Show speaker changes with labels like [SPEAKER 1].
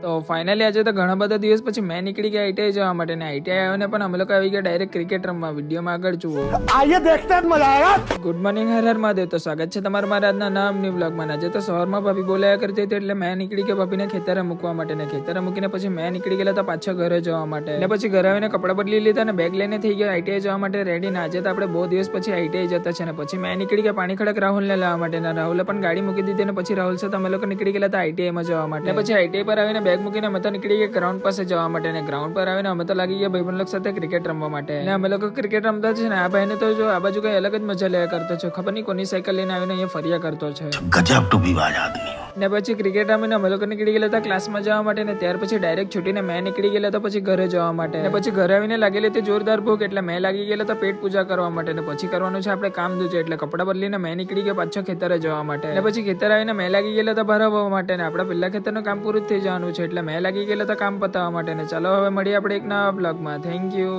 [SPEAKER 1] તો ફાઇનલી આજે તો ઘણા બધા દિવસ પછી મેં નીકળી ગયા આઈટીઆઈ જવા માટે ને આઈટીઆઈ આવ્યો ને પણ અમે લોકો આવી ગયા ડાયરેક્ટ ક્રિકેટ રમવા. વિડીયોમાં આગળ જુઓ.
[SPEAKER 2] આइए देखते हैं मजा आएगा.
[SPEAKER 1] Good morning Har Har Mahadev. તો સ્વાગત છે તમારા મારા આજના નામની વ્લોગમાં. આજે તો સવારમાં ભાભી બોલાયા કરતી હતી એટલે મેં નીકળી ગયો ભાભીને ખેતરે મૂકવા માટે ને ખેતરે મૂકીને પછી મેં નીકળી ગયેલા હતા પાછા ઘરે જવા માટે. ને પછી ઘરે આવીને કપડાં બદલી લીધા ને બેગ લઈને થઈ ગયા આઈટીઆઈ જવા માટે રેડી. ને આજે તો આપણે બહુ દિવસ પછી આઈટીઆઈ જતા છે ને પછી મેં નીકળી ગયા પાણી ખડક રાહુલને લાવવા માટે ને રાહુલે પણ ગાડી મૂકી દીધી ને પછી રાહુલ સાથે અમે લોકો નીકળી ગયેલા હતા આઈટીઆઈમાં જવા માટે. પછી આઈટીઆઈ પર આવીને બેગ મૂકીને અમે તો નીકળી ગયા ગ્રાઉન્ડ પાસે જવા માટે ને ગ્રાઉન્ડ પર આવીને અમે તો લાગી ગયા ભાઈબંધ લોકો સાથે ક્રિકેટ રમવા માટે. ને અમે લોકો ક્રિકેટ રમતા છે ને આ ભાઈને તો જો આ બાજુ કઈ અલગ જ મજા લેવા કરતો છે. ખબર નહીં કોની સાયકલ લઈને આવીને અહીંયા ફર્યા કરતો છે.
[SPEAKER 2] गजब टू बी बाज आदमी.
[SPEAKER 1] ને પછી ક્રિકેટ રમીને અમે લોકો નીકળી ગયેલા હતા ક્લાસમાં જવા માટે ને ત્યાર પછી ડાયરેક્ટ છૂટીને મેં નીકળી ગયેલા હતા પછી ઘરે જવા માટે. ને પછી ઘરે આવીને લાગેલી હતી જોરદાર ભૂખ એટલે મેં લાગી ગયેલા હતા પેટ પૂજા કરવા માટે. ને પછી કરવાનું છે આપણે કામ દૂજે એટલે કપડાં બદલીને મેં નીકળી ગયો પાછો ખેતરે જવા માટે. ને પછી ખેતર આવીને મેં લાગી ગયેલા હતા ભરાવવા માટે ને આપણા પેલા ખેતરનું કામ પૂરું જ થઈ જવાનું છે એટલે મેં લાગી ગયેલા હતા કામ પતાવવા માટે. ને ચાલો હવે મળીએ આપણે એક નવા બ્લોગમાં. Thank you.